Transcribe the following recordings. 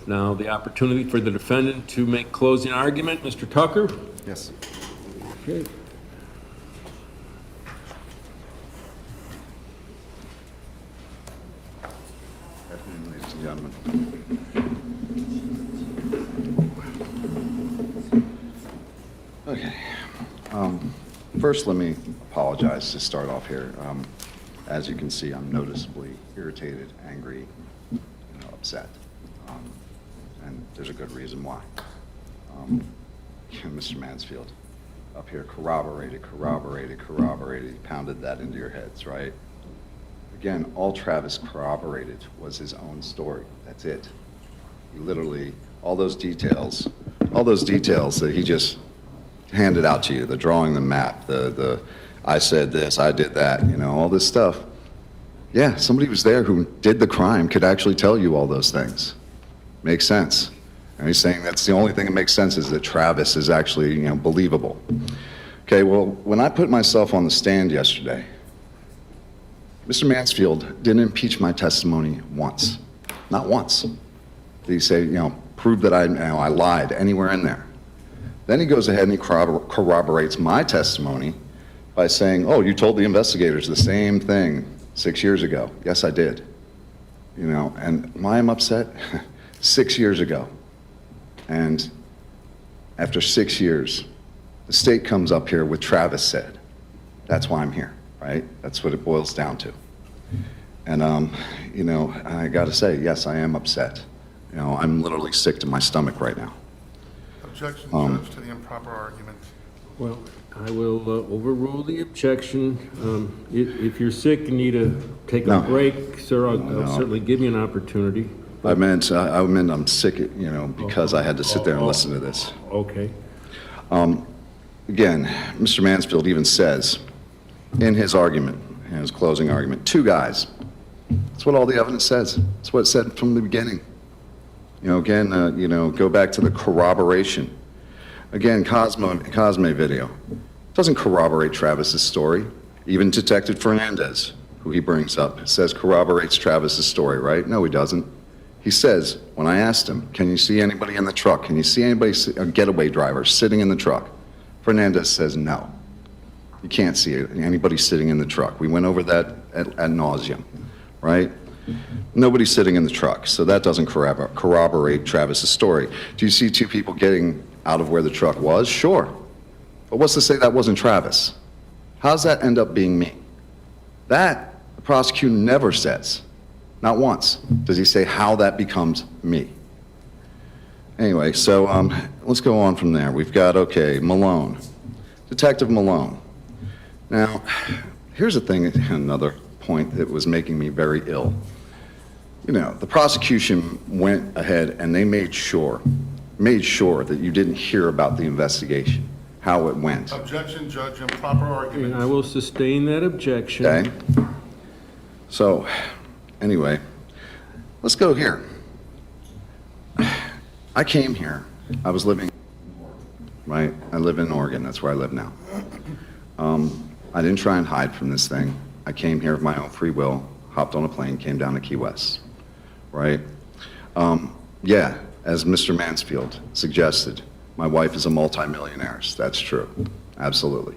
Now the opportunity for the defendant to make closing argument. Mr. Tucker? Yes. Okay. Good afternoon, ladies and gentlemen. Okay. First, let me apologize to start off here. As you can see, I'm noticeably irritated, angry, upset. And there's a good reason why. Mr. Mansfield up here corroborated, pounded that into your heads, right? Again, all Travis corroborated was his own story. That's it. He literally, all those details that he just handed out to you, the drawing the map, the I said this, I did that, all this stuff. Yeah, somebody was there who did the crime could actually tell you all those things. Makes sense. And he's saying that's the only thing that makes sense is that Travis is actually, believable. Okay, well, when I put myself on the stand yesterday, Mr. Mansfield didn't impeach my testimony once. Not once. Did he say, prove that I lied anywhere in there? Then he goes ahead and he corroborates my testimony by saying, oh, you told the investigators the same thing 6 years ago. Yes, I did. And why I'm upset? 6 years ago. And after 6 years, the state comes up here with Travis said. That's why I'm here, right? That's what it boils down to. And, I gotta say, yes, I am upset. I'm literally sick to my stomach right now. Objection, Judge, to the improper argument. Well, I will overrule the objection. If you're sick and need to take a break, sir, I'll certainly give you an opportunity. I meant I'm sick, because I had to sit there and listen to this. Okay. Again, Mr. Mansfield even says in his argument, in his closing argument, 2 guys. That's what all the evidence says. That's what it said from the beginning. Go back to the corroboration. Again, Cosme video doesn't corroborate Travis's story. Even Detective Fernandez, who he brings up, says corroborates Travis's story, right? No, he doesn't. He says, when I asked him, can you see anybody in the truck? Can you see anybody, a getaway driver sitting in the truck? Fernandez says no. You can't see anybody sitting in the truck. We went over that ad nauseum, right? Nobody's sitting in the truck, so that doesn't corroborate Travis's story. Do you see 2 people getting out of where the truck was? Sure. But what's to say that wasn't Travis? How does that end up being me? That the prosecutor never says. Not once does he say how that becomes me. Anyway, so let's go on from there. We've got, okay, Malone. Detective Malone. Now, here's the thing, another point that was making me very ill. The prosecution went ahead and they made sure that you didn't hear about the investigation, how it went. Objection, Judge, improper argument. And I will sustain that objection. Okay. So, anyway, let's go here. I came here. I was living, right? I live in Oregon. That's where I live now. I didn't try and hide from this thing. I came here of my own free will, hopped on a plane, came down to Key West, right? Yeah, as Mr. Mansfield suggested, my wife is a multimillionaire. That's true, absolutely.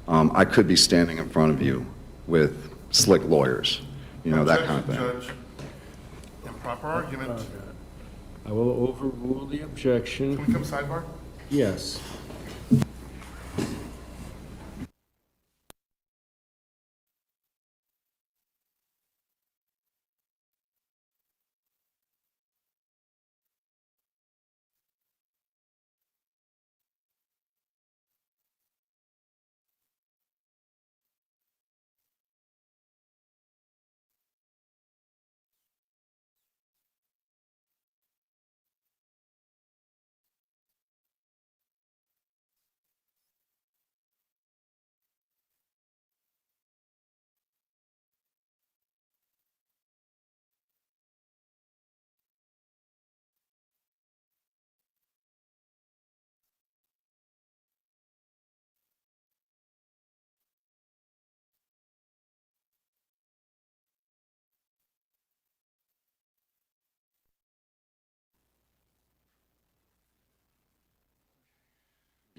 I could be standing in front of you with slick lawyers, that kind of thing. Judge, improper argument. I will overrule the objection. Can we come sidebar? Yes.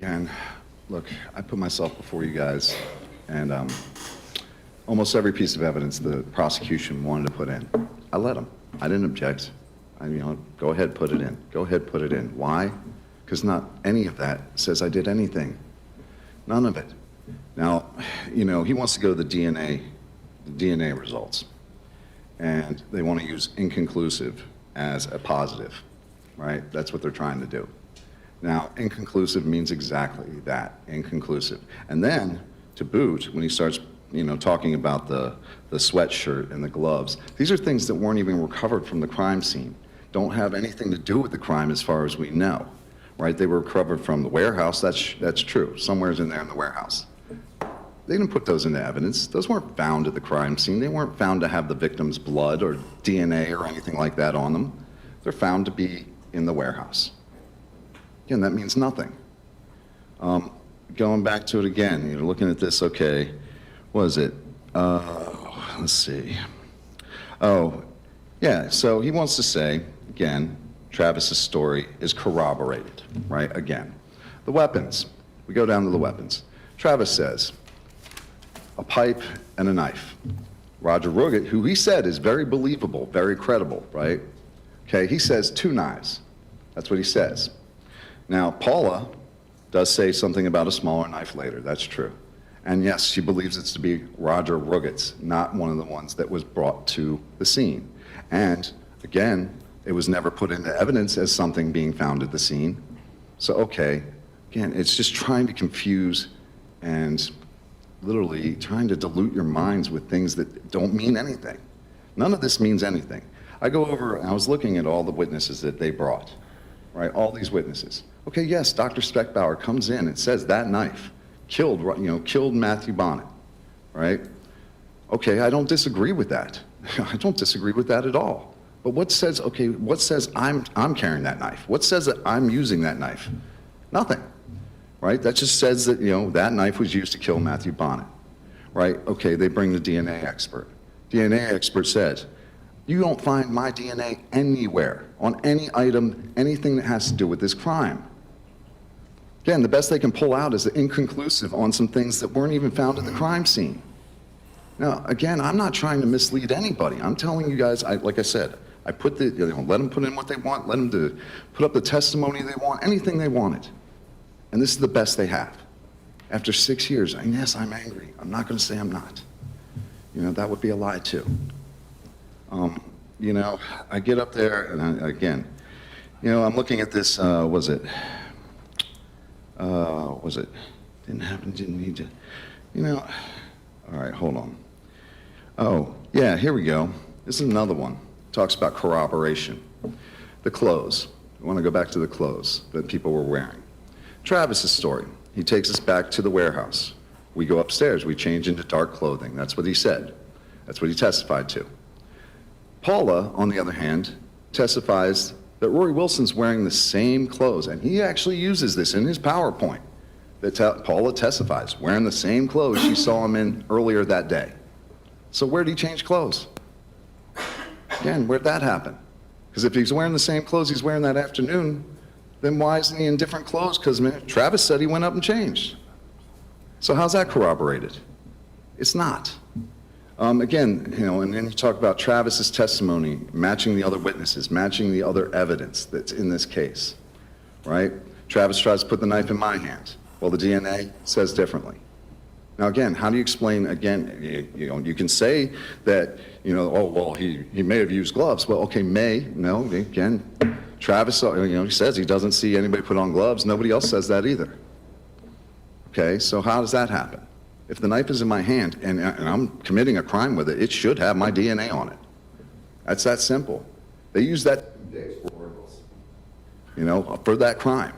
Again, look, I put myself before you guys, and almost every piece of evidence the prosecution wanted to put in, I let them. I didn't object. Go ahead, put it in. Go ahead, put it in. Why? Because not any of that says I did anything. None of it. Now, he wants to go to the DNA results, and they want to use inconclusive as a positive, right? That's what they're trying to do. Now, inconclusive means exactly that, inconclusive. And then, to boot, when he starts, talking about the sweatshirt and the gloves, these are things that weren't even recovered from the crime scene, don't have anything to do with the crime as far as we know, right? They were recovered from the warehouse, that's true, somewhere's in there in the warehouse. They didn't put those into evidence. Those weren't found at the crime scene. They weren't found to have the victim's blood or DNA or anything like that on them. They're found to be in the warehouse. Again, that means nothing. Going back to it again, you're looking at this, okay, what is it? Let's see. Oh, yeah, so he wants to say, again, Travis's story is corroborated, right? Again, the weapons. We go down to the weapons. Travis says, a pipe and a knife. Roger Ruggett, who he said is very believable, very credible, right? Okay, he says 2 knives. That's what he says. Now, Paula does say something about a smaller knife later. That's true. And yes, she believes it's to be Roger Ruggett's, not one of the ones that was brought to the scene. And again, it was never put into evidence as something being found at the scene. So, okay, again, it's just trying to confuse and literally trying to dilute your minds with things that don't mean anything. None of this means anything. I go over, and I was looking at all the witnesses that they brought, right? All these witnesses. Okay, yes, Dr. Speckbauer comes in and says that knife killed Matthew Bonnett, right? Okay, I don't disagree with that. I don't disagree with that at all. But what says I'm carrying that knife? What says that I'm using that knife? Nothing, right? That just says that, that knife was used to kill Matthew Bonnett, right? Okay, they bring the DNA expert. DNA expert says, you don't find my DNA anywhere, on any item, anything that has to do with this crime. Again, the best they can pull out is the inconclusive on some things that weren't even found at the crime scene. Now, again, I'm not trying to mislead anybody. I'm telling you guys, like I said, I put let them put in what they want, let them put up the testimony they want, anything they wanted. And this is the best they have. After 6 years, and yes, I'm angry. I'm not going to say I'm not. That would be a lie too. I get up there, and I'm looking at this, didn't happen, didn't need to, all right, hold on. Oh, yeah, here we go. This is another one. Talks about corroboration. The clothes. I want to go back to the clothes that people were wearing. Travis's story. He takes us back to the warehouse. We go upstairs. We change into dark clothing. That's what he said. That's what he testified to. Paula, on the other hand, testifies that Rory Wilson's wearing the same clothes, and he actually uses this in his PowerPoint, that Paula testifies, wearing the same clothes she saw him in earlier that day. So where did he change clothes? Again, where'd that happen? Because if he's wearing the same clothes he's wearing that afternoon, then why isn't he in different clothes? Because Travis said he went up and changed. So how's that corroborated? It's not. Again, and then you talk about Travis's testimony, matching the other witnesses, matching the other evidence that's in this case, right? Travis tries to put the knife in my hand. Well, the DNA says differently. Now, again, how do you explain, again, you can say that, oh, well, he may have used gloves. Well, okay, no, again, Travis, he says he doesn't see anybody put on gloves. Nobody else says that either. Okay, so how does that happen? If the knife is in my hand and I'm committing a crime with it, it should have my DNA on it. That's that simple. They use that for that crime.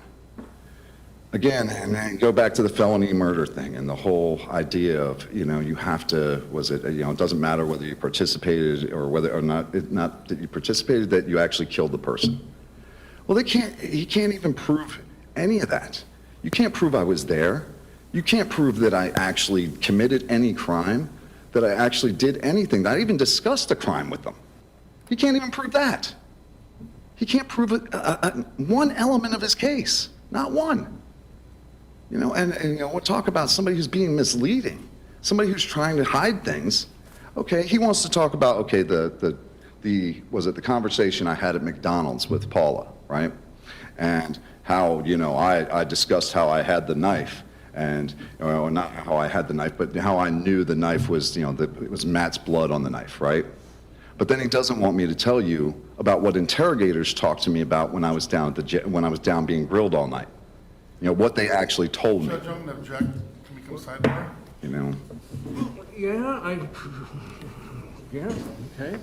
Again, and then go back to the felony murder thing and the whole idea of, you have to, it doesn't matter whether you participated or whether or not that you participated, that you actually killed the person. Well, he can't even prove any of that. You can't prove I was there. You can't prove that I actually committed any crime, that I actually did anything, that I even discussed a crime with them. He can't even prove that. He can't prove one element of his case, not one. You know, and you know, we'll talk about somebody who's being misleading, somebody who's trying to hide things. Okay, he wants to talk about, okay, was it the conversation I had at McDonald's with Paula, right? And how, you know, I discussed how I had the knife, and, you know, not how I had the knife, but how I knew the knife was, you know, it was Matt's blood on the knife, right? But then he doesn't want me to tell you about what interrogators talked to me about when I was down when I was down being grilled all night. You know, what they actually told me, Judge, I'm gonna object. Can we come sidebar? you know? Yeah, okay.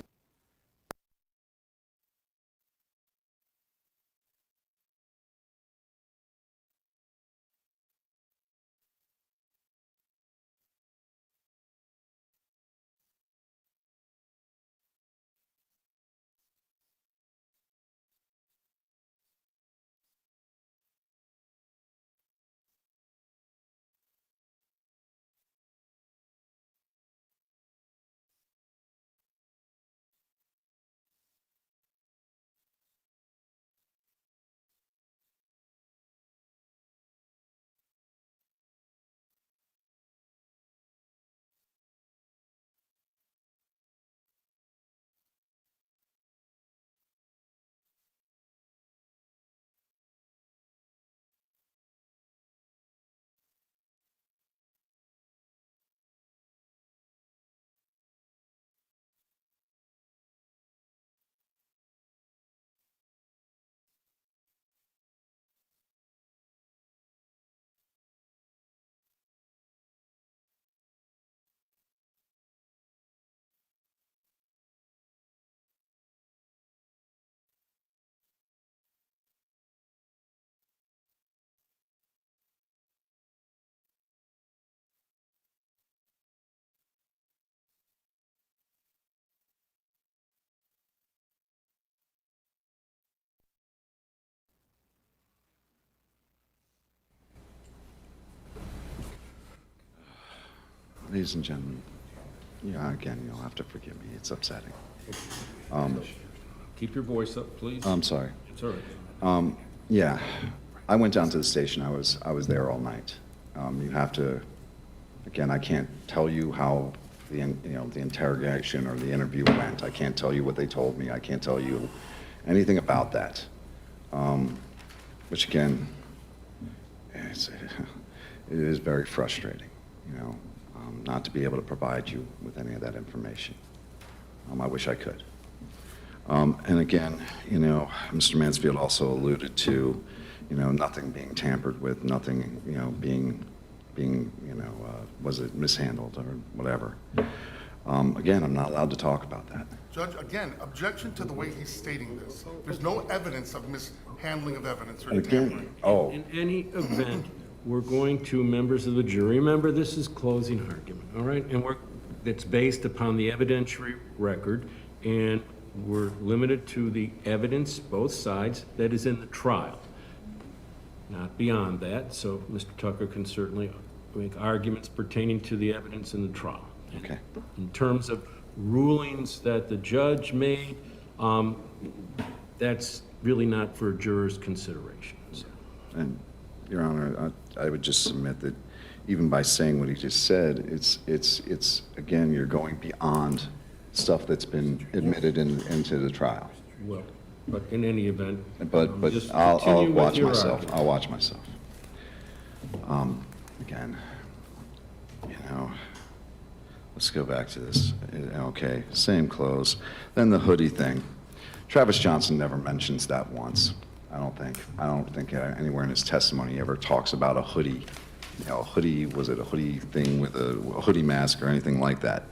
Ladies and gentlemen, yeah, again, you'll have to forgive me, it's upsetting. Keep your voice up, please. I'm sorry. It's all right. Yeah, I went down to the station. I was there all night. You have to, again, I can't tell you how the interrogation or the interview went. I can't tell you what they told me. I can't tell you anything about that. Which again, it is very frustrating, you know, not to be able to provide you with any of that information. I wish I could. And again, you know, Mr. Mansfield also alluded to, you know, nothing being tampered with, nothing, you know, being, you know, was it mishandled or whatever. Again, I'm not allowed to talk about that. Judge, again, objection to the way he's stating this. There's no evidence of mishandling of evidence or tampering. Again, oh, In any event, we're going to, members of the jury, remember, this is closing argument, all right? And it's based upon the evidentiary record, and we're limited to the evidence, both sides, that is in the trial. Not beyond that, so Mr. Tucker can certainly make arguments pertaining to the evidence in the trial. okay. In terms of rulings that the judge made, that's really not for jurors' consideration. So. And, Your Honor, I would just submit that even by saying what he just said, it's again, you're going beyond stuff that's been admitted into the trial. Well, but in any event. But just I'll continue with watch your myself. argument. I'll watch myself. Again, you know, let's go back to this. Okay, same clothes. Then the hoodie thing. Travis Johnson never mentions that once. I don't think anywhere in his testimony he ever talks about a hoodie. You know, hoodie, was it a hoodie thing with a hoodie mask or anything like that?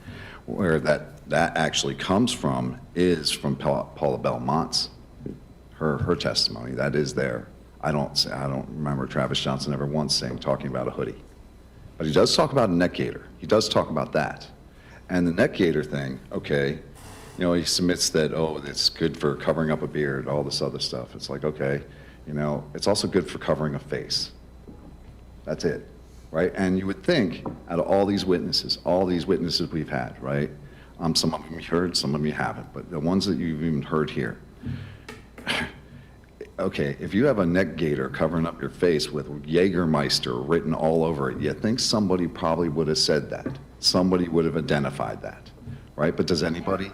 Where that actually comes from is from Paula Belmont's, her testimony. That is there. I don't remember Travis Johnson ever once talking about a hoodie. But he does talk about a neck gaiter. He does talk about that. And the neck gaiter thing, okay, you know, he submits that, oh, it's good for covering up a beard, all this other stuff. It's like, okay, you know, it's also good for covering a face. That's it, right? And you would think, out of all these witnesses we've had, right? Some of them you heard, some of them you haven't, but the ones that you've even heard here, okay, if you have a neck gaiter covering up your face with Jägermeister written all over it, you think somebody probably would have said that. Somebody would have identified that, right? But does anybody?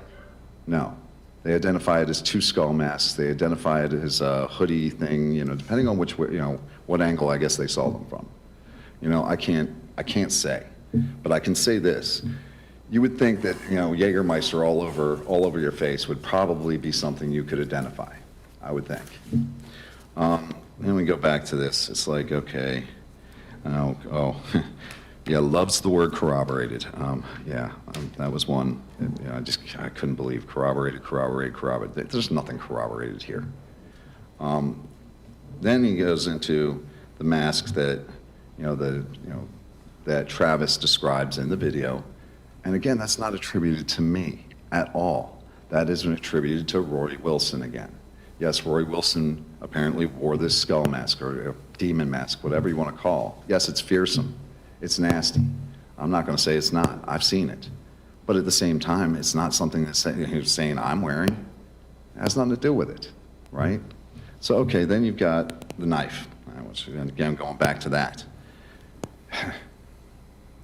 No. They identify it as two skull masks. They identify it as a hoodie thing, you know, depending on which way, you know, what angle I guess they saw them from. You know, I can't say, but I can say this. You would think that, you know, Jägermeister all over your face would probably be something you could identify, I would think. Then we go back to this. It's like, okay, yeah, loves the word corroborated. That was one. You know, I couldn't believe corroborated. There's nothing corroborated here. Then he goes into the masks that, that Travis describes in the video. And again, that's not attributed to me at all. That is attributed to Rory Wilson again. Yes, Rory Wilson apparently wore this skull mask or a demon mask, whatever you want to call. Yes, it's fearsome. It's nasty. I'm not going to say it's not. I've seen it. But at the same time, it's not something that he's saying I'm wearing. It has nothing to do with it, right? So, okay, then you've got the knife. And again, going back to that.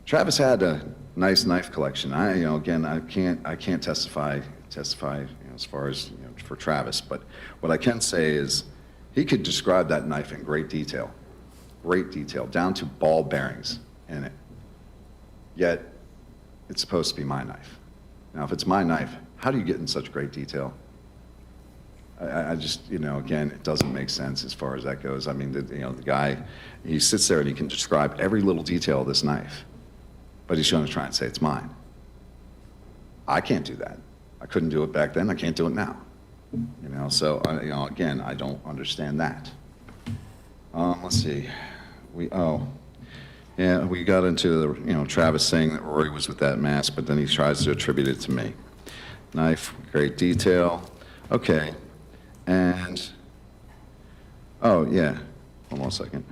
Travis had a nice knife collection. I can't testify, as far as, for Travis, but what I can say is he could describe that knife in great detail, down to ball bearings in it. Yet, it's supposed to be my knife. Now, if it's my knife, how do you get in such great detail? I just, again, it doesn't make sense as far as that goes. I mean, the guy, he sits there and he can describe every little detail of this knife, but he's going to try and say it's mine. I can't do that. I couldn't do it back then. I can't do it now. So, again, I don't understand that. Let's see. We got into the, Travis saying that Rory was with that mask, but then he tries to attribute it to me. Knife, great detail. Okay. And, oh, yeah. Hold on a second.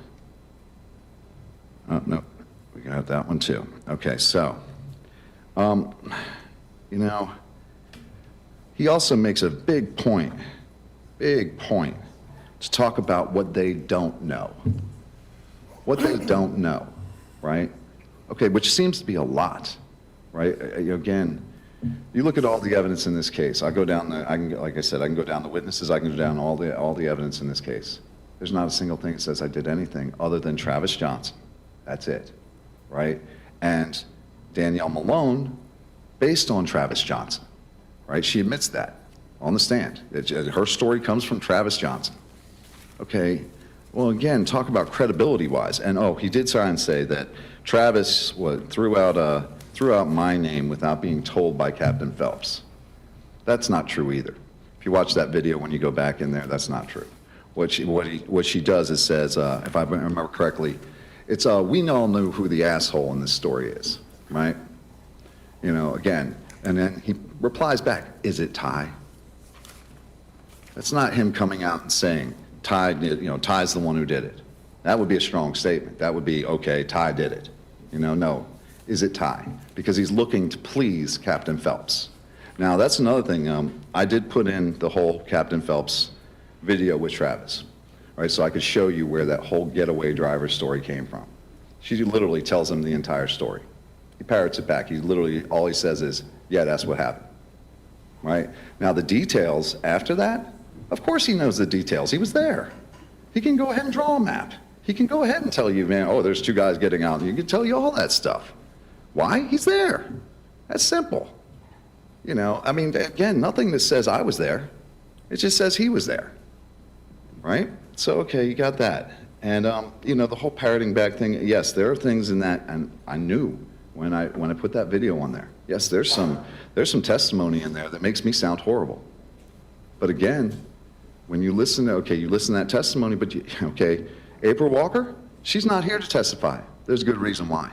Oh, no. We got that one, too. Okay, so, he also makes a big point to talk about what they don't know. What they don't know, right? Okay, which seems to be a lot, right? Again, you look at all the evidence in this case. I can go down the witnesses. I can go down all the evidence in this case. There's not a single thing that says I did anything other than Travis Johnson. That's it, right? And Danielle Malone, based on Travis Johnson, right? She admits that on the stand. Her story comes from Travis Johnson. Okay, well, again, talk about credibility-wise. And he did try and say that Travis threw out my name without being told by Captain Phelps. That's not true either. If you watch that video when you go back in there, that's not true. What she does is says, if I remember correctly, it's we all know who the asshole in this story is, right? Again, and then he replies back, is it Ty? That's not him coming out and saying, Ty did, Ty's the one who did it. That would be a strong statement. That would be, okay, Ty did it. No. Is it Ty? Because he's looking to please Captain Phelps. Now, that's another thing. I did put in the whole Captain Phelps video with Travis, right? So I could show you where that whole getaway driver story came from. She literally tells him the entire story. He parrots it back. All he says is, yeah, that's what happened, right? Now, the details after that, of course he knows the details. He was there. He can go ahead and draw a map. He can go ahead and tell you, man, there's two guys getting out. He can tell you all that stuff. Why? He's there. That's simple. Again, nothing that says I was there. It just says he was there, right? So, okay, you got that. And, the whole parroting back thing, yes, there are things in that, and I knew when I put that video on there. Yes, there's some testimony in there that makes me sound horrible. But again, when you listen to that testimony, but April Walker, she's not here to testify. There's a good reason why.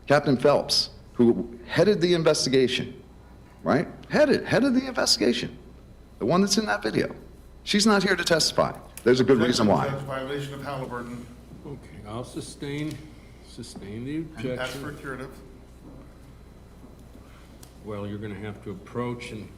Captain Phelps, who headed the investigation, right? Headed the investigation, the one that's in that video. She's not here to testify. There's a good reason why. Judge, violation of Halliburton Okay, I'll sustain the and ask objection. for curative. Well, you're going to have to approach and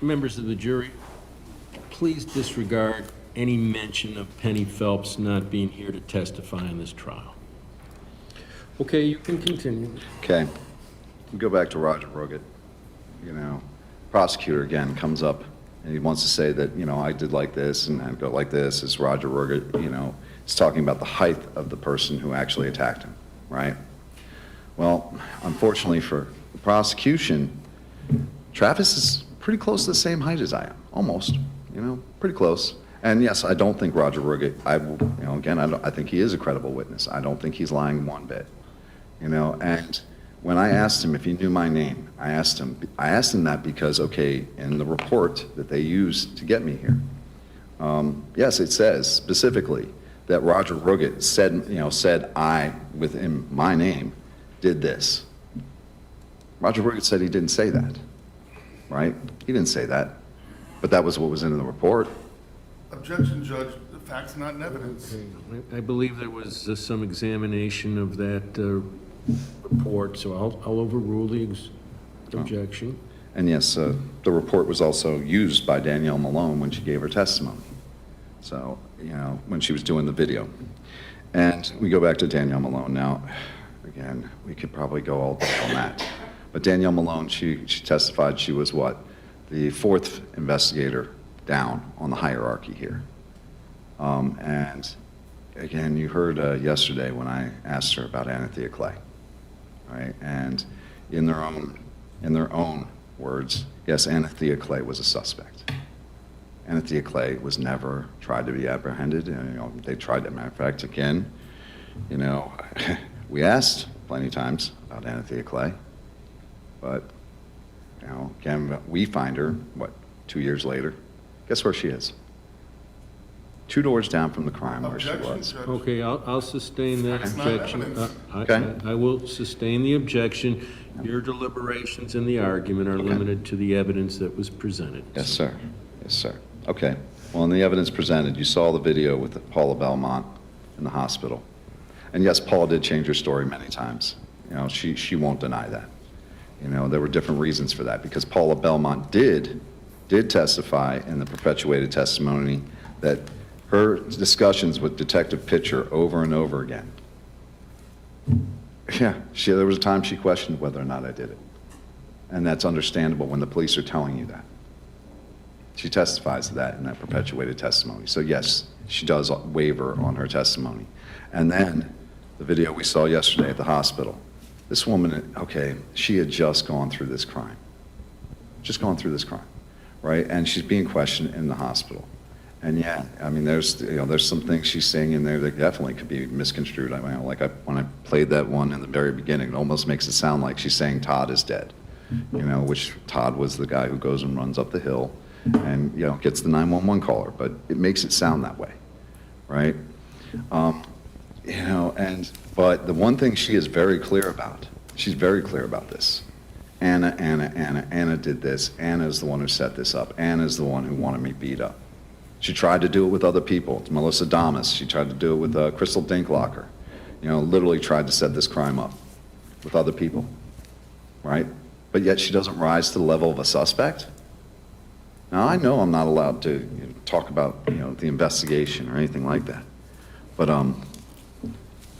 members of the jury, please disregard any mention of Penny Phelps not being here to testify in this trial. Okay, you can continue. Okay. We go back to Roger Ruggett. Prosecutor again comes up and he wants to say that, I did like this and I go like this. It's Roger Ruggett, he's talking about the height of the person who actually attacked him, right? Well, unfortunately for the prosecution, Travis is pretty close to the same height as I am, almost, pretty close. And yes, I don't think Roger Ruggett, I think he is a credible witness. I don't think he's lying one bit, and when I asked him if he knew my name, I asked him that because, okay, in the report that they used to get me here, yes, it says specifically that Roger Ruggett said I, within my name, did this. Roger Ruggett said he didn't say that, right? He didn't say that, but that was what was in the report. Objection, Judge. The facts not in evidence. I believe there was some examination of that report, so I'll overrule the objection. And yes, the report was also used by Danielle Malone when she gave her testimony. So, when she was doing the video. And we go back to Danielle Malone. Now, again, we could probably go all day on that. But Danielle Malone, she testified she was what? The fourth investigator down on the hierarchy here. And again, you heard yesterday when I asked her about Anthea Clay, right? And in their own words, yes, Anthea Clay was a suspect. Anthea Clay was never tried to be apprehended. They tried, as a matter of fact, again, we asked plenty of times about Anthea Clay, but, again, we find her, 2 years later, guess where she is? 2 doors down from the crime where she Objection, was. Judge. Okay, I'll sustain that That's not objection. evidence. Okay. I will sustain the objection. Your deliberations and the argument are limited to the evidence that was presented. Yes, sir. Yes, sir. Okay. Well, in the evidence presented, you saw the video with Paula Belmont in the hospital. And yes, Paula did change her story many times. She won't deny that. There were different reasons for that because Paula Belmont did testify in the perpetuated testimony that her discussions with Detective Pitcher over and over again. Yeah, there was a time she questioned whether or not I did it. And that's understandable when the police are telling you that. She testifies to that in that perpetuated testimony. So yes, she does waver on her testimony. And then the video we saw yesterday at the hospital. This woman, okay, she had just gone through this crime. Right? And she's being questioned in the hospital. And yeah, there's some things she's saying in there that definitely could be misconstrued. When I played that one in the very beginning, it almost makes it sound like she's saying Todd is dead. Which Todd was the guy who goes and runs up the hill and, gets the 911 caller, but it makes it sound that way, right? But the one thing she is very clear about, she's very clear about this. Anna did this. Anna's the one who set this up. Anna's the one who wanted me beat up. She tried to do it with other people. It's Melissa Damas. She tried to do it with Crystal Dinklocker. Literally tried to set this crime up with other people, right? But yet she doesn't rise to the level of a suspect. Now, I know I'm not allowed to talk about, the investigation or anything like that. But,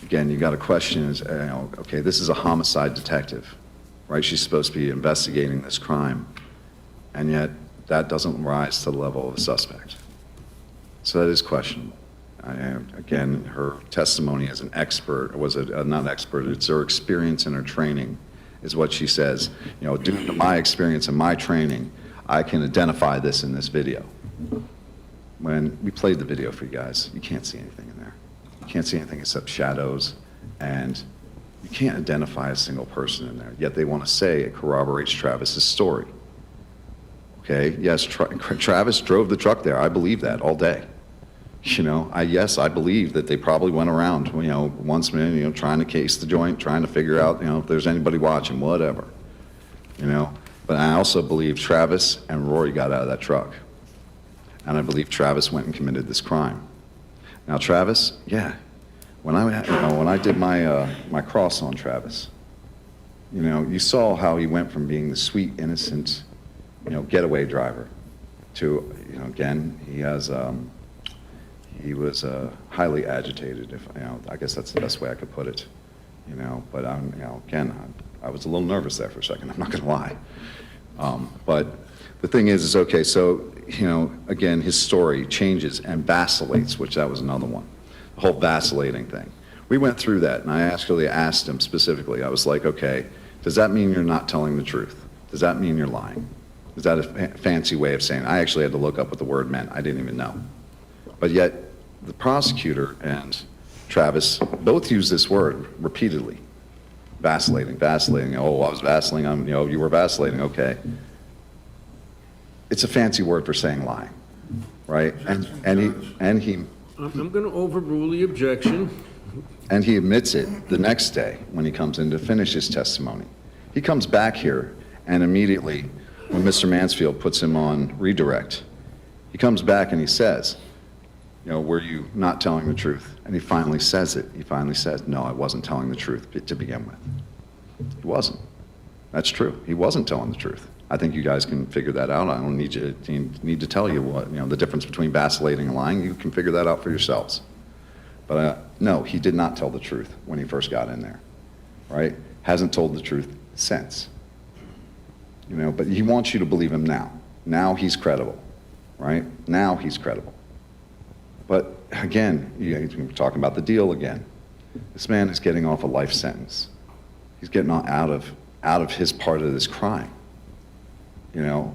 again, you got to question is, okay, this is a homicide detective, right? She's supposed to be investigating this crime, and yet that doesn't rise to the level of a suspect. So that is questionable. Again, her testimony as an expert, not expert, it's her experience and her training is what she says. Due to my experience and my training, I can identify this in this video. When we played the video for you guys, you can't see anything in there. You can't see anything except shadows, and you can't identify a single person in there. Yet they want to say it corroborates Travis's story. Okay, yes, Travis drove the truck there. I believe that all day. I believe that they probably went around, once, trying to case the joint, trying to figure out, if there's anybody watching, whatever. But I also believe Travis and Rory got out of that truck. And I believe Travis went and committed this crime. Now, Travis, yeah, when I did my cross on Travis, you saw how he went from being the sweet, innocent, getaway driver to, again, he was highly agitated, if, I guess that's the best way I could put it, but again, I was a little nervous there for a second, I'm not gonna lie. But the thing is okay, so, again, his story changes and vacillates, which that was another one, the whole vacillating thing. We went through that, and I actually asked him specifically, I was like, okay, does that mean you're not telling the truth? Does that mean you're lying? Is that a fancy way of saying it? I actually had to look up what the word meant, I didn't even know. But yet, the prosecutor and Travis both use this word repeatedly. Vacillating, oh, I was vacillating, you were vacillating, okay. It's a fancy word for saying lying, right? And he I'm going to overrule the objection. And he admits it the next day when he comes in to finish his testimony. He comes back here and immediately, when Mr. Mansfield puts him on redirect, he comes back and he says, were you not telling the truth? And he finally says it. He finally says, no, I wasn't telling the truth to begin with. He wasn't. That's true. He wasn't telling the truth. I think you guys can figure that out. I don't need to tell you what, the difference between vacillating and lying. You can figure that out for yourselves. But no, he did not tell the truth when he first got in there, right? Hasn't told the truth since. But he wants you to believe him now. Now he's credible, right? Now he's credible. But again, we're talking about the deal again. This man is getting off a life sentence. He's getting out of his part of this crime,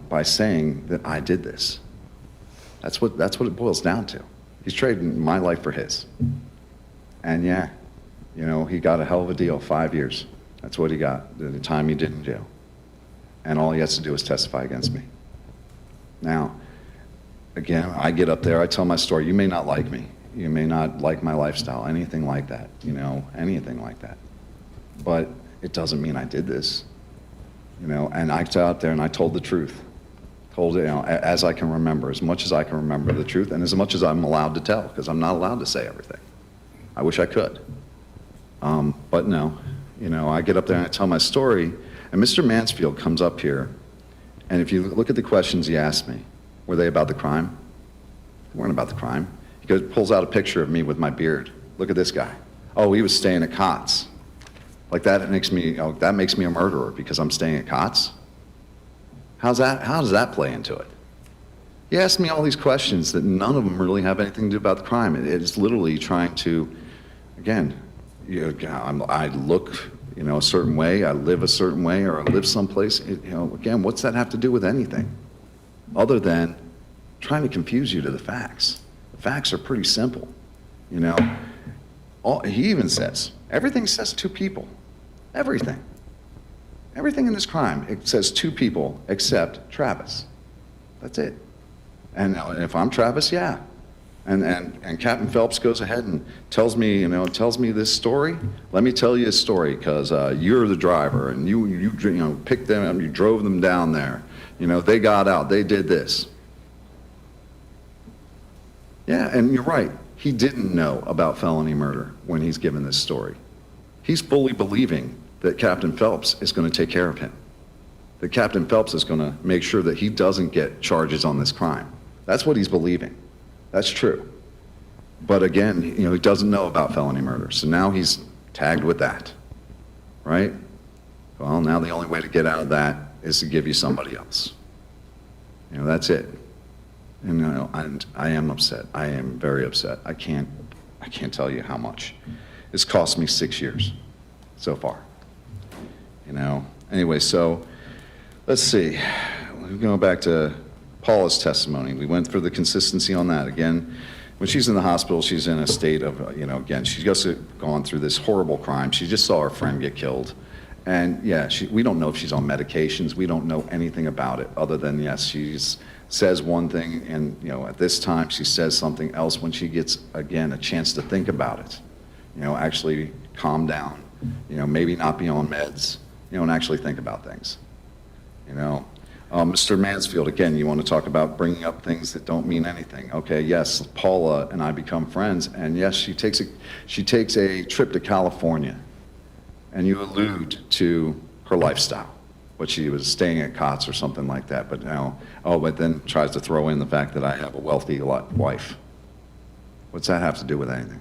by saying that I did this. That's what it boils down to. He's trading my life for his. And yeah, he got a hell of a deal, 5 years. That's what he got, the time he did in jail. And all he has to do is testify against me. Now, again, I get up there, I tell my story. You may not like me. You may not like my lifestyle, anything like that, anything like that. But it doesn't mean I did this, and I got out there and I told the truth. Told it, as I can remember, as much as I can remember the truth, and as much as I'm allowed to tell, because I'm not allowed to say everything. I wish I could. But no, I get up there and I tell my story, and Mr. Mansfield comes up here, and if you look at the questions he asked me, were they about the crime? They weren't about the crime. He pulls out a picture of me with my beard. Look at this guy. Oh, he was staying at Cott's. Like that makes me a murderer because I'm staying at Cott's? How does that play into it? He asked me all these questions that none of them really have anything to do about the crime. It's literally trying to, again, I look, a certain way, I live a certain way, or I live someplace. Again, what's that have to do with anything? Other than trying to confuse you to the facts. The facts are pretty simple, He even says, everything says two people. Everything. Everything in this crime, it says two people except Travis. That's it. And if I'm Travis, yeah. And Captain Phelps goes ahead and tells me, this story. Let me tell you a story, because you're the driver, and you picked them up, you drove them down there. They got out, they did this. Yeah, and you're right. He didn't know about felony murder when he's given this story. He's fully believing that Captain Phelps is going to take care of him. That Captain Phelps is going to make sure that he doesn't get charges on this crime. That's what he's believing. That's true. But again, he doesn't know about felony murder. So now he's tagged with that, right? Well, now the only way to get out of that is to give you somebody else. That's it. And I am upset. I am very upset. I can't tell you how much. It's cost me 6 years so far. Anyway, so let's see. We're going back to Paula's testimony. We went through the consistency on that. Again, when she's in the hospital, she's in a state of, again, she's just gone through this horrible crime. She just saw her friend get killed. And yeah, we don't know if she's on medications. We don't know anything about it other than, yes, she says one thing, and at this time she says something else when she gets, again, a chance to think about it. Actually calm down, maybe not be on meds, and actually think about things. Mr. Mansfield, again, you want to talk about bringing up things that don't mean anything. Okay, yes, Paula and I become friends, and yes, she takes a trip to California, and you allude to her lifestyle. but she was staying at Cots or something like that, but now, oh, but then tries to throw in the fact that I have a wealthy wife. What's that have to do with anything?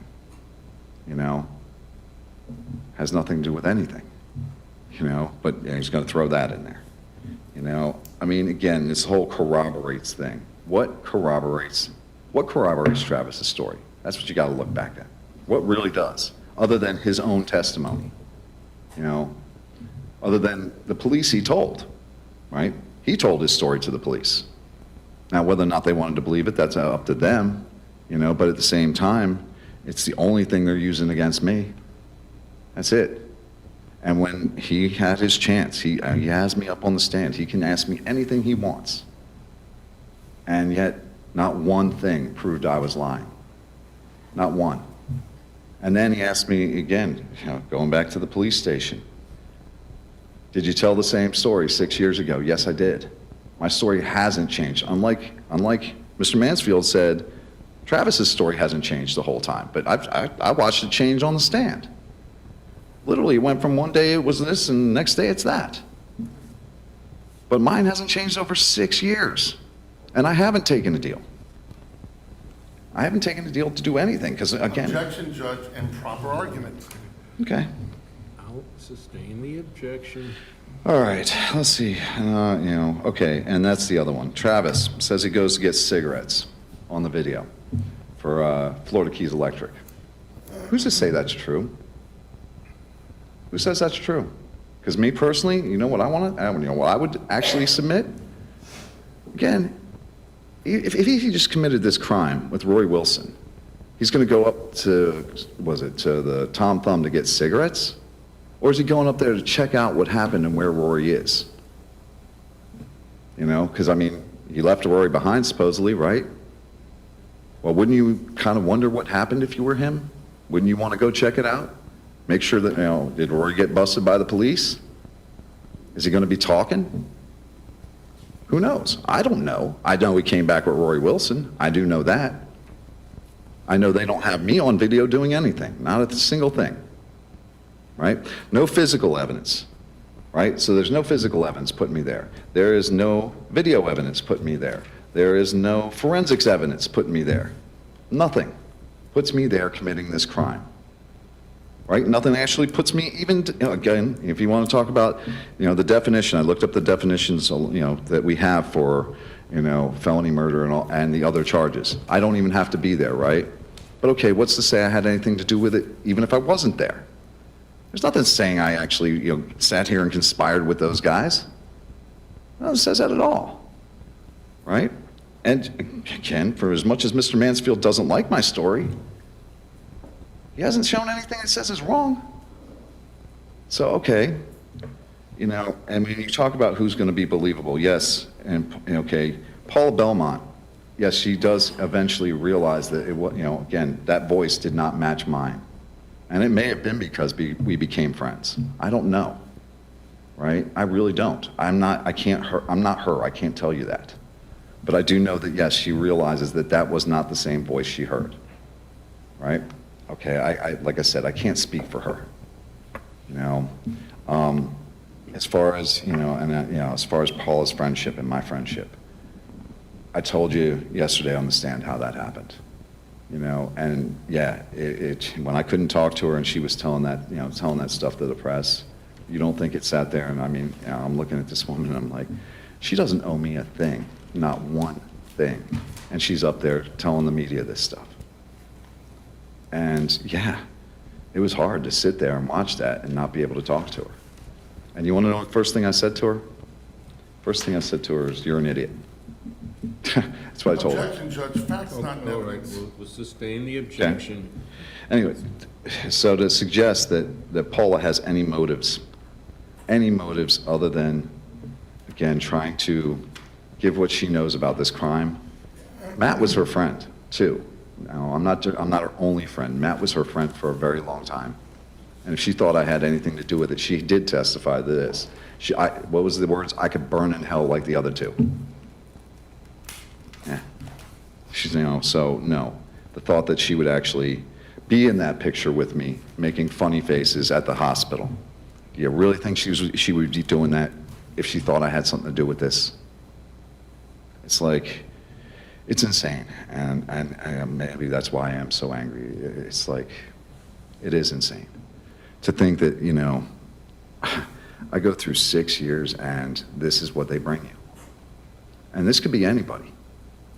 You know? Has nothing to do with anything. You know, but he's going to throw that in there. You know, I mean, again, this whole corroborates thing. What corroborates Travis's story? That's what you got to look back at. What really does, other than his own testimony? You know, other than the police he told, right? He told his story to the police. Now, whether or not they wanted to believe it, that's up to them, you know, but at the same time, it's the only thing they're using against me. That's it. And when he had his chance, he has me up on the stand. He can ask me anything he wants. And yet, not one thing proved I was lying. Not one. And then he asked me again, you know, going back to the police station, did you tell the same story 6 years ago? Yes, I did. My story hasn't changed. Unlike Mr. Mansfield said, Travis's story hasn't changed the whole time, but I watched it change on the stand. Literally, it went from one day it was this, and the next day it's that. But mine hasn't changed over 6 years, and I haven't taken a deal. I haven't taken a deal to do anything, because again... Objection, Judge, and proper argument. Okay. I'll sustain the objection. All right, let's see. You know, okay, and that's the other one. Travis says he goes to get cigarettes on the video for Florida Keys Electric. Who's to say that's true? Who says that's true? Because me personally, you know what I want to, you know what I would actually submit? Again, if he just committed this crime with Roy Wilson, he's going to go up to, to the Tom Thumb to get cigarettes? Or is he going up there to check out what happened and where Rory is? You know, because I mean, he left Rory behind supposedly, right? Well, wouldn't you kind of wonder what happened if you were him? Wouldn't you want to go check it out? Make sure that, you know, did Rory get busted by the police? Is he going to be talking? Who knows? I don't know. I know he came back with Rory Wilson. I do know that. I know they don't have me on video doing anything, not a single thing, right? No physical evidence, right? So there's no physical evidence putting me there. There is no video evidence putting me there. There is no forensics evidence putting me there. Nothing puts me there committing this crime. Right? Nothing actually puts me even, you know, again, if you want to talk about, you know, the definition, I looked up the definitions, you know, that we have for, you know, felony murder and all, and the other charges. I don't even have to be there, right? But okay, what's to say I had anything to do with it, even if I wasn't there? There's nothing saying I actually, you know, sat here and conspired with those guys. No, it says that at all, right? And again, for as much as Mr. Mansfield doesn't like my story, he hasn't shown anything that says is wrong. So, okay, you know, and when you talk about who's going to be believable, yes, and okay, Paula Belmont, yes, she does eventually realize that it was, you know, again, that voice did not match mine. And it may have been because we became friends. I don't know, right? I really don't. I'm not her, I can't tell you that. But I do know that, yes, she realizes that that was not the same voice she heard, right? Okay, I like I said, I can't speak for her, you know. As far as, you know, and you know, as far as Paula's friendship and my friendship, I told you yesterday on the stand how that happened, you know. And yeah, when I couldn't talk to her and she was telling that, you know, telling that stuff to the press, you don't think it sat there? And I mean, you know, I'm looking at this woman and I'm like, she doesn't owe me a thing, not one thing, and she's up there telling the media this stuff. And yeah, it was hard to sit there and watch that and not be able to talk to her. And you want to know the first thing I said to her? First thing I said to her is, "You're an idiot." That's what I told her. Objection, Judge, facts not All right, evidence. we'll sustain the objection. Anyway, so to suggest that Paula has any motives other than, again, trying to give what she knows about this crime. Matt was her friend, too. No, I'm not her only friend. Matt was her friend for a very long time. And if she thought I had anything to do with it, she did testify to this. What was the words? I could burn in hell like the other two. Yeah. She's, you know, so no. The thought that she would actually be in that picture with me, making funny faces at the hospital. Do you really think she would be doing that if she thought I had something to do with this. It's like, it's insane, and maybe that's why I am so angry. It's like, it is insane to think that, you know, I go through 6 years and this is what they bring you. And this could be anybody.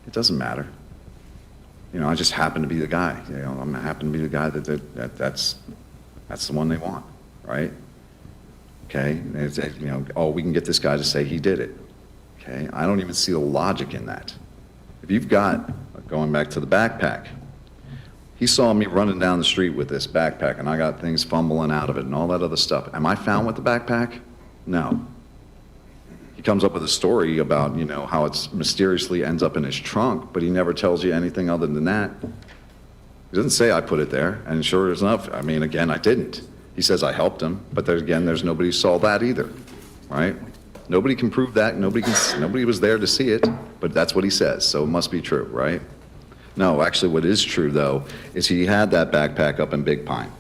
It doesn't matter. You know, I just happen to be the guy. You know, I happen to be the guy that's the one they want, right? Okay, you know, oh, we can get this guy to say he did it. Okay, I don't even see the logic in that. If you've got, going back to the backpack, he saw me running down the street with this backpack and I got things fumbling out of it and all that other stuff. Am I found with the backpack? No. He comes up with a story about, you know, how it mysteriously ends up in his trunk, but he never tells you anything other than that. He doesn't say I put it there, and sure enough, I mean, again, I didn't. He says I helped him, but there, again, there's nobody who saw that either, right? Nobody can prove that, nobody was there to see it, but that's what he says, so it must be true, right? No, actually what is true though, is he had that backpack up in Big Pine.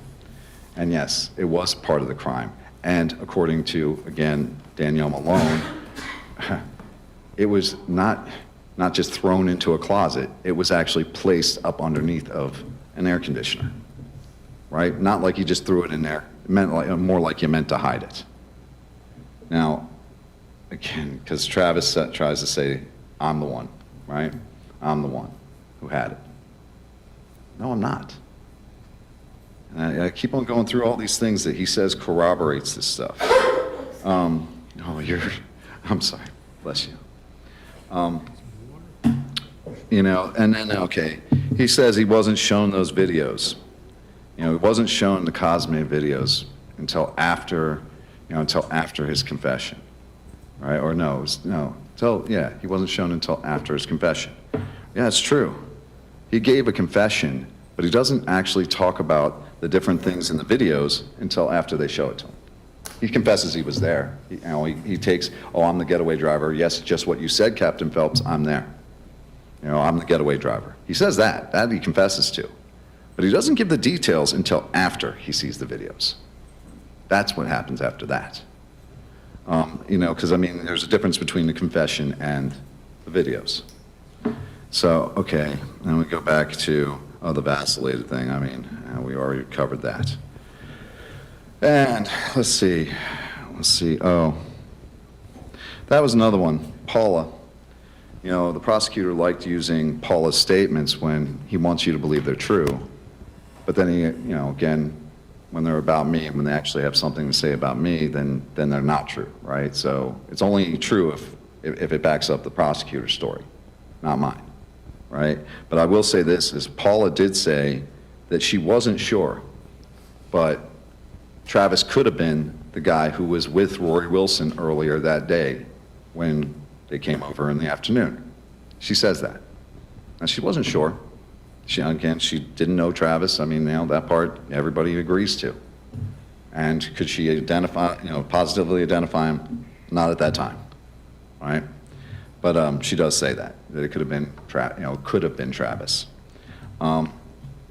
And yes, it was part of the crime. And according to, again, Danielle Malone, it was not just thrown into a closet, it was actually placed up underneath of an air conditioner, right? Not like you just threw it in there, it meant like, more like you meant to hide it. Now, again, because Travis tries to say, I'm the one, right? I'm the one who had it. No, I'm not. And I keep on going through all these things that he says corroborates this stuff. Oh, I'm sorry, bless you. You know, and then, okay, he says he wasn't shown those videos. You know, he wasn't shown the Cosme videos until after, you know, until after his confession, right? Or no, he wasn't shown until after his confession. Yeah, it's true. He gave a confession, but he doesn't actually talk about the different things in the videos until after they show it to him. He confesses he was there. He takes, oh, I'm the getaway driver. Yes, just what you said, Captain Phelps, I'm there. You know, I'm the getaway driver. He says that he confesses to. But he doesn't give the details until after he sees the videos. That's what happens after that. You know, because I mean, there's a difference between the confession and the videos. So, okay, then we go back to, the vacillated thing. I mean, we already covered that. And let's see, oh, that was another one, Paula. You know, the prosecutor liked using Paula's statements when he wants you to believe they're true. But then he, you know, again, when they're about me, when they actually have something to say about me, then they're not true, right? So it's only true if it backs up the prosecutor's story, not mine, right? But I will say this, is Paula did say that she wasn't sure, but Travis could have been the guy who was with Rory Wilson earlier that day when they came over in the afternoon. She says that. Now, she wasn't sure. She didn't know Travis. I mean, you know, that part everybody agrees to. And could she identify, you know, positively identify him? Not at that time, right? But she does say that it could have been, could have been Travis.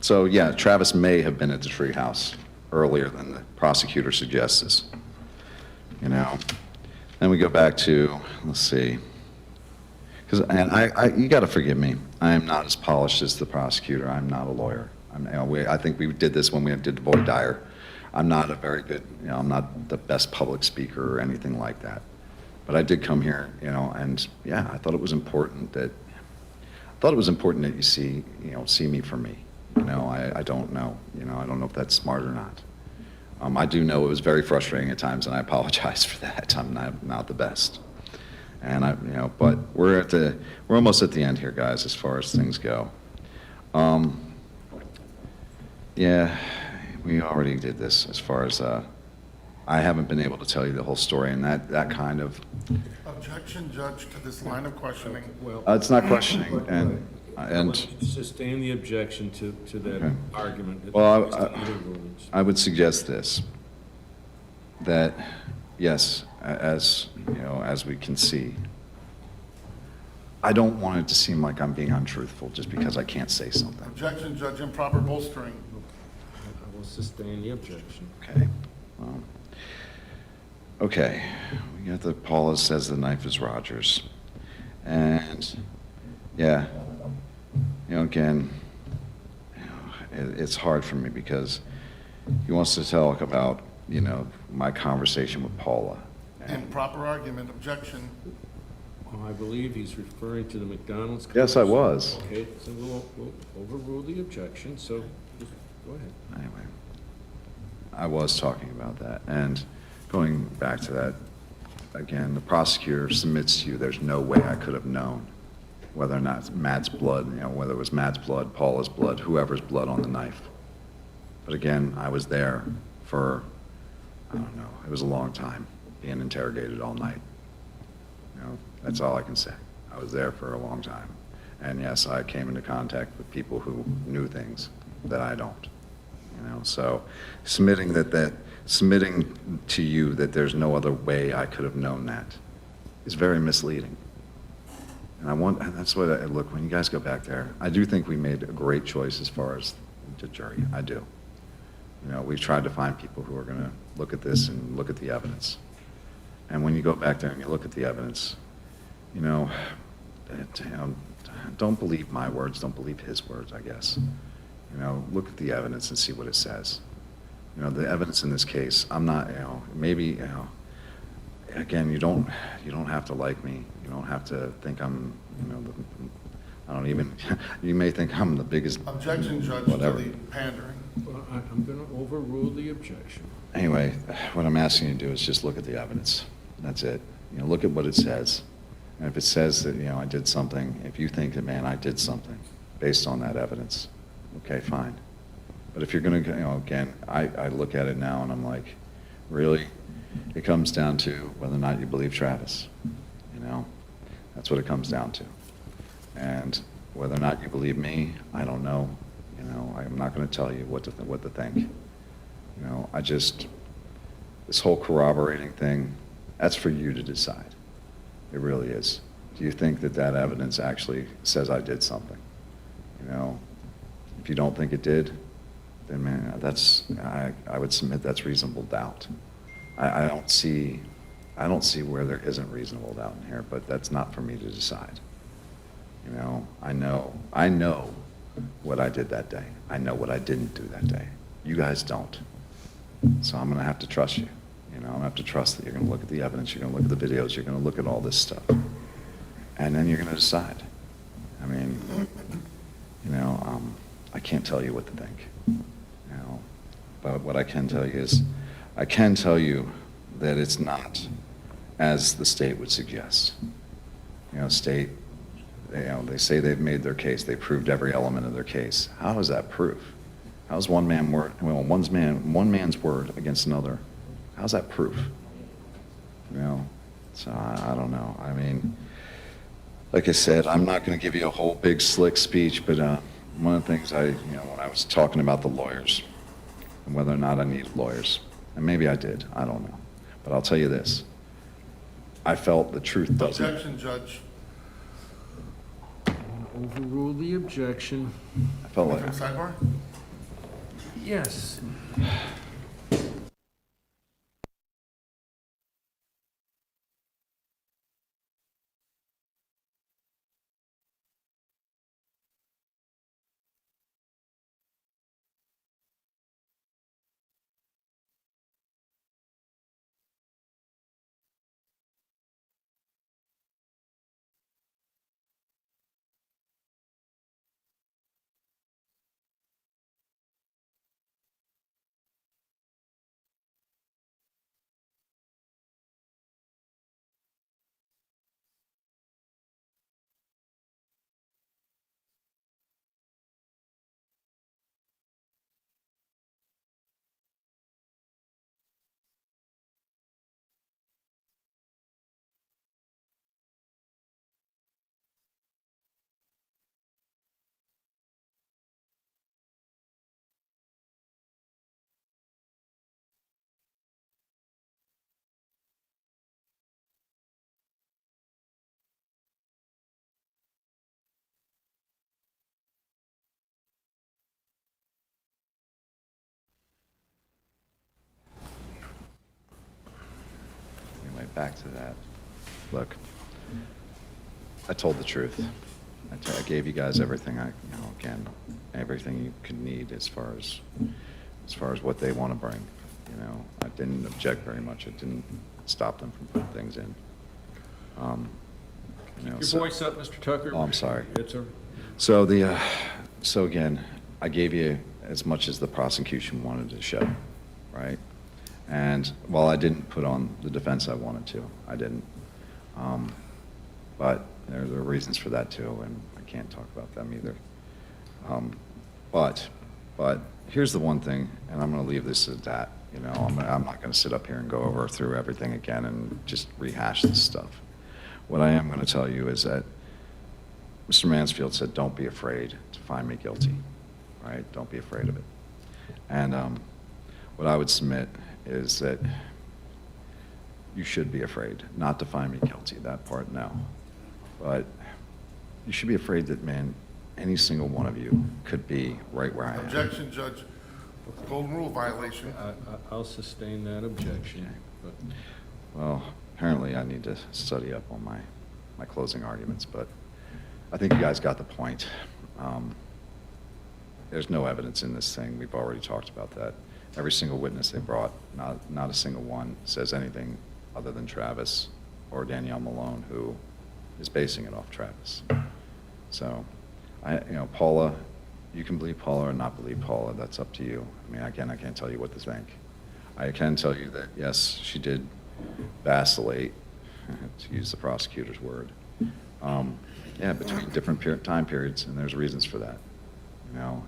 So yeah, Travis may have been at the Treehouse earlier than the prosecutor suggests. You know. Then we go back to, let's see. And you got to forgive me. I am not as polished as the prosecutor. I'm not a lawyer. I think we did this when we did voir dire. I'm not a very good, you know, I'm not the best public speaker or anything like that. But I did come here, you know, and yeah, I thought it was important that you see me for me. You know, I don't know. You know, I don't know if that's smart or not. I do know it was very frustrating at times, and I apologize for that. I'm not the best. And but we're almost at the end here, guys, as far as things go. Yeah, we already did this as far as I haven't been able to tell you the whole story, and that kind of. Objection, Judge, to this line of questioning. Well, It's not questioning, and sustain the objection to that Okay. argument. Well, Either rulings. I would suggest this, that yes, as you know, as we can see, I don't want it to seem like I'm being untruthful just because I can't say something. Objection, Judge, improper bolstering. I will sustain the objection. Okay. Well, Okay, we got the, Paula says the knife is Rogers. And, yeah, again, it's hard for me because he wants to talk about, my conversation with Paula. Improper argument, objection. Well, I believe he's referring to the McDonald's. Yes, I case. was. Okay, so we'll overrule the objection, so just go ahead. Anyway, I was talking about that. And going back to that, again, the prosecutor submits to you, there's no way I could have known whether or not Matt's blood, whether it was Matt's blood, Paula's blood, whoever's blood on the knife. But again, I was there for, I don't know, it was a long time, being interrogated all night. That's all I can say. I was there for a long time. And yes, I came into contact with people who knew things that I don't. So submitting submitting to you that there's no other way I could have known that is very misleading. And that's what look, when you guys go back there, I do think we made a great choice as far as the jury. I do. We've tried to find people who are going to look at this and look at the evidence. And when you go back there and you look at the evidence, don't believe my words, don't believe his words, I guess. Look at the evidence and see what it says. The evidence in this case, I'm not, maybe, again, you don't have to like me. You don't have to think I'm, I don't even, you may think I'm the biggest, Objection, Judge, whatever. to the pandering. Well, I'm going to overrule the objection. Anyway, what I'm asking you to do is just look at the evidence. That's it. Look at what it says. And if it says that, I did something, if you think that, man, I did something based on that evidence, okay, fine. But if you're going to, again, I look at it now and I'm like, really? It comes down to whether or not you believe Travis. That's what it comes down to. And whether or not you believe me, I don't know. I'm not going to tell you what to think. This whole corroborating thing, that's for you to decide. It really is. Do you think that evidence actually says I did something? If you don't think it did, then man, I would submit that's reasonable doubt. I don't see where there isn't reasonable doubt in here, but that's not for me to decide. I know what I did that day. I know what I didn't do that day. You guys don't. So I'm going to have to trust you. I'm going to have to trust that you're going to look at the evidence, you're going to look at the videos, you're going to look at all this stuff. And then you're going to decide. I mean, I can't tell you what to think. But what I can tell you is, I can tell you that it's not as the state would suggest. State, they say they've made their case, they proved every element of their case. How is that proof? How's one man's word against another? How's that proof? So I don't know. I mean, like I said, I'm not going to give you a whole big slick speech, but one of the things when I was talking about the lawyers and whether or not I needed lawyers, and maybe I did, I don't know. But I'll tell you this. I felt the truth doesn't. Objection, Judge. Overrule the objection. I felt like, Sidebar? Yes. back to that. Look, I told the truth. I gave you guys everything again, everything you could need as far as what they want to bring. I didn't object very much. It didn't stop them from putting things in. Your so- voice up, Mr. Tucker. Oh, I'm sorry. It's a, So again, I gave you as much as the prosecution wanted to show, right? And while I didn't put on the defense I wanted to, I didn't. But there are reasons for that too, and I can't talk about them either. But here's the one thing, and I'm going to leave this at that. I'm not going to sit up here and go through everything again and just rehash this stuff. What I am going to tell you is that Mr. Mansfield said, "Don't be afraid to find me guilty." Right? Don't be afraid of it. And what I would submit is that you should be afraid not to find me guilty. That part, no. But you should be afraid that, man, any single one of you could be right where I am. Objection, Judge. Golden rule violation. I'll sustain that objection. But Well, apparently I need to study up on my closing arguments, but I think you guys got the point. There's no evidence in this thing. We've already talked about that. Every single witness they brought, not a single one says anything other than Travis or Danielle Malone, who is basing it off Travis. So, Paula, you can believe Paula or not believe Paula. That's up to you. I mean, I can't tell you what to think. I can tell you that, yes, she did vacillate, to use the prosecutor's word, between different time periods, and there's reasons for that.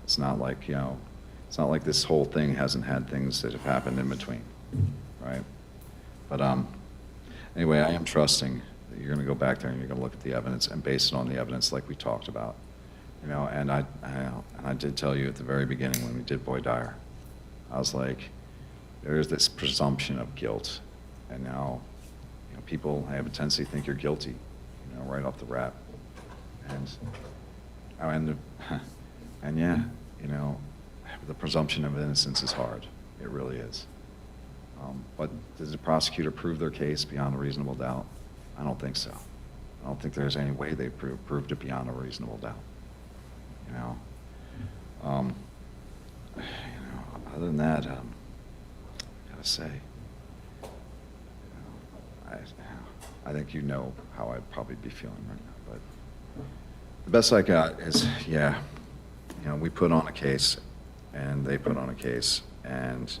It's not like, it's not like this whole thing hasn't had things that have happened in between, right? But anyway, I am trusting that you're going to go back there and you're going to look at the evidence and base it on the evidence like we talked about. And I did tell you at the very beginning when we did Boyd Dyer, I was like, there's this presumption of guilt, and now people have a tendency to think you're guilty, right off the rap, and yeah, the presumption of innocence is hard. It really is. But does the prosecutor prove their case beyond a reasonable doubt? I don't think so. I don't think there's any way they proved it beyond a reasonable doubt. Other than that, I gotta say, I think how I'd probably be feeling right now. But the best I got is, we put on a case, and they put on a case, and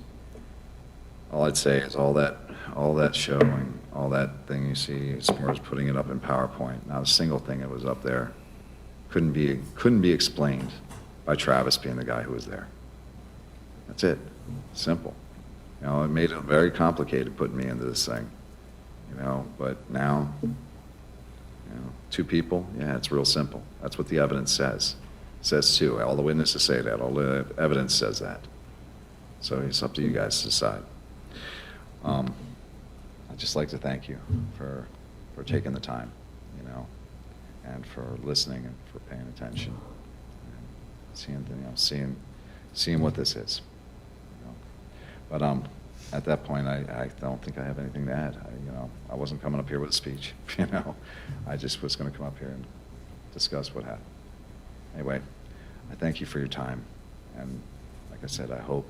all I'd say is all that showing, all that thing you see as far as putting it up in PowerPoint, not a single thing that was up there couldn't be explained by Travis being the guy who was there. That's it. Simple. It made it very complicated putting me into this thing. But now, two people, it's real simple. That's what the evidence says. It says two. All the witnesses say that. All the evidence says that. So it's up to you guys to decide. I'd just like to thank you for taking the time, and for listening and for paying attention and seeing what this is. But at that point, I don't think I have anything to add. I wasn't coming up here with a speech. I just was going to come up here and discuss what happened. Anyway, I thank you for your time, and like I said, I hope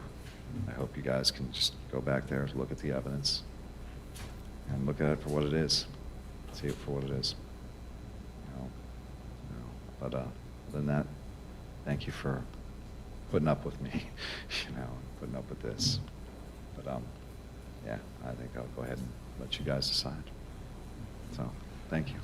you guys can just go back there, look at the evidence, and look at it for what it is. See it for what it is. But other than that, thank you for putting up with me, putting up with this. But I think I'll go ahead and let you guys decide. So, thank you.